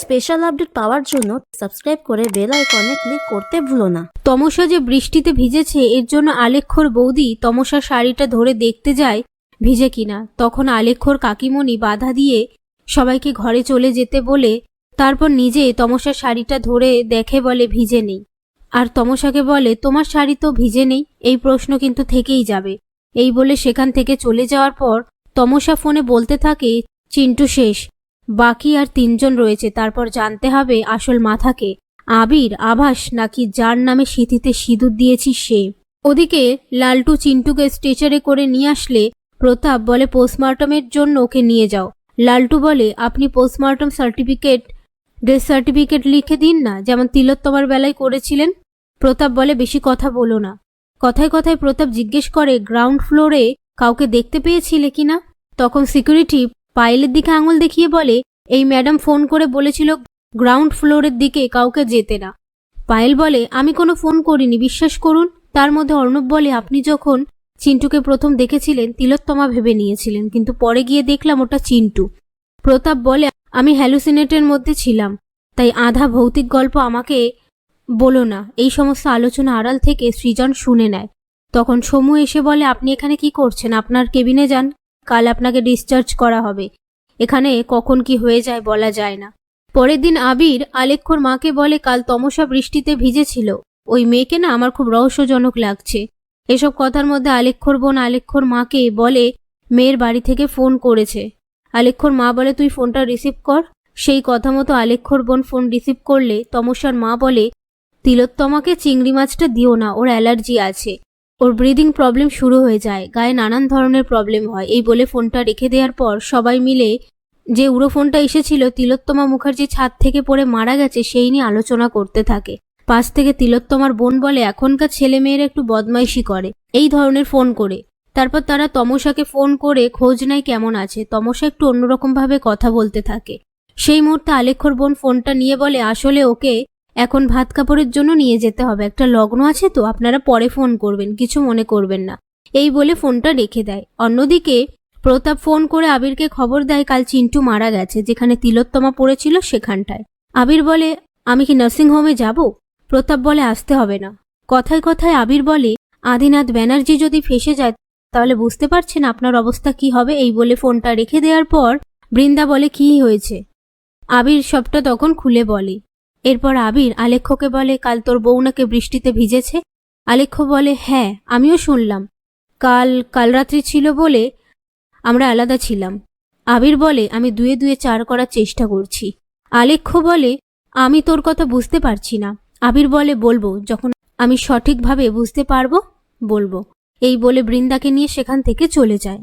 Special update পাওয়ার জন্য subscribe করে bell আইকনে ক্লিক করতে ভুলো না। তমসা যে বৃষ্টিতে ভিজেছে এর জন্য আলেখ্যর বৌদি তমসার শাড়িটা ধরে দেখতে যায় ভিজে কিনা। তখন আলেখ্যর কাকিমণি বাধা দিয়ে সবাইকে ঘরে চলে যেতে বলে তারপর নিজে তমসার শাড়িটা ধরে দেখে, বলে ভিজে নেই। আর তমসাকে বলে তোমার শাড়ি তো ভিজে নেই, এই প্রশ্ন কিন্তু থেকেই যাবে। এই বলে সেখান থেকে চলে যাওয়ার পর তমসা ফোনে বলতে থাকে চিন্টু শেষ, বাকি আর 3 জন রয়েছে। তারপর জানতে হবে আসল মাথাকে, আবির, আভাস নাকি যার নামে সিঁথিতে সিঁদুর দিয়েছি সে। ওদিকে লালটু চিন্টুকে স্ট্রেচারে করে নিয়ে আসলে প্রতাপ বলে পোস্টমর্টমের জন্য ওকে নিয়ে যাও। লালটু বলে আপনি পোস্টমর্টম ডেথ সার্টিফিকেট লিখে দিন না, যেমন তিলোত্তমার বেলায় করেছিলেন। প্রতাপ বলে বেশি কথা বলো না। কথায় কথায় প্রতাপ জিজ্ঞেস করে গ্রাউন্ড ফ্লোরে কাউকে দেখতে পেয়েছিলে কিনা। তখন সিকিউরিটি পায়েলের দিকে আঙুল দেখিয়ে বলে এই ম্যাডাম ফোন করে বলেছিল গ্রাউন্ড ফ্লোরের দিকে কাউকে যেতে না। পায়েল বলে আমি কোনো ফোন করিনি, বিশ্বাস করুন। তার মধ্যে অর্ণব বলে আপনি যখন চিন্টুকে প্রথম দেখেছিলেন তিলোত্তমা ভেবে নিয়েছিলেন, কিন্তু পরে গিয়ে দেখলাম ওটা চিন্টু। প্রতাপ বলে আমি হ্যালুসিনেটের মধ্যে ছিলাম, তাই আধা ভৌতিক গল্প আমাকে বলো না। এই সমস্ত আলোচনা আড়াল থেকে সৃজন শুনে নেয়। তখন সমু এসে বলে আপনি এখানে কি করছেন, আপনার কেবিনে যান, কাল আপনাকে ডিসচার্জ করা হবে। এখানে কখন কি হয়ে যায় বলা যায় না। পরের দিন আবির আলেখ্যর মাকে বলে কাল তমসা বৃষ্টিতে ভিজেছিল, ওই মেয়েকে না আমার খুব রহস্যজনক লাগছে। এসব কথার মধ্যে আলেখ্যর বোন আলেখ্যর মাকে বলে মেয়ের বাড়ি থেকে ফোন করেছে। আলেখ্যর মা বলে তুই ফোনটা রিসিভ কর। সেই কথা মতো আলেখ্যর বোন ফোন রিসিভ করলে তমসার মা বলে তিলোত্তমাকে চিংড়ি মাছটা দিও না, ওর অ্যালার্জি আছে, ওর ব্রিদিং প্রবলেম শুরু হয়ে যায়, গায়ে নানান ধরনের প্রবলেম হয়। এই বলে ফোনটা রেখে দেওয়ার পর সবাই মিলে যে উড়ো ফোনটা এসেছিল তিলোত্তমা মুখার্জি ছাদ থেকে পড়ে মারা গেছে সেই নিয়ে আলোচনা করতে থাকে। পাশ থেকে তিলোত্তমার বোন বলে এখনকার ছেলে মেয়েরা একটু বদমাইশি করে এই ধরনের ফোন করে। তারপর তারা তমসাকে ফোন করে খোঁজ নেয় কেমন আছে। তমসা একটু অন্যরকম ভাবে কথা বলতে থাকে। সেই মুহূর্তে আলেখ্যর বোন ফোনটা নিয়ে বলে আসলে ওকে এখন ভাত কাপড়ের জন্য নিয়ে যেতে হবে, একটা লগ্ন আছে তো, আপনারা পরে ফোন করবেন, কিছু মনে করবেন না। এই বলে ফোনটা রেখে দেয়। অন্যদিকে প্রতাপ ফোন করে আবিরকে খবর দেয় কাল চিন্টু মারা গেছে, যেখানে তিলোত্তমা পড়েছিল সেখানটায়। আবির বলে আমি কি নার্সিং হোমে যাব? প্রতাপ বলে আসতে হবে না। কথায় কথায় আবির বলে আদিনাথ ব্যানার্জি যদি ফেসে যায় তাহলে বুঝতে পারছেন আপনার অবস্থা কি হবে। এই বলে ফোনটা রেখে দেওয়ার পর বৃন্দা বলে কি হয়েছে। আবির সবটা তখন খুলে বলে। এরপর আবির আলেখ্যকে বলে কাল তোর বউ নাকি বৃষ্টিতে ভিজেছে। আলেখ্য বলে হ্যাঁ আমিও শুনলাম, কাল রাত্রি ছিল বলে আমরা আলাদা ছিলাম। আবির বলে আমি 2 2 4 করার চেষ্টা করছি। আলেখ্য বলে আমি তোর কথা বুঝতে পারছি না। আবির বলে বলবো, যখন আমি সঠিকভাবে বুঝতে পারবো বলবো। এই বলে বৃন্দাকে নিয়ে সেখান থেকে চলে যায়।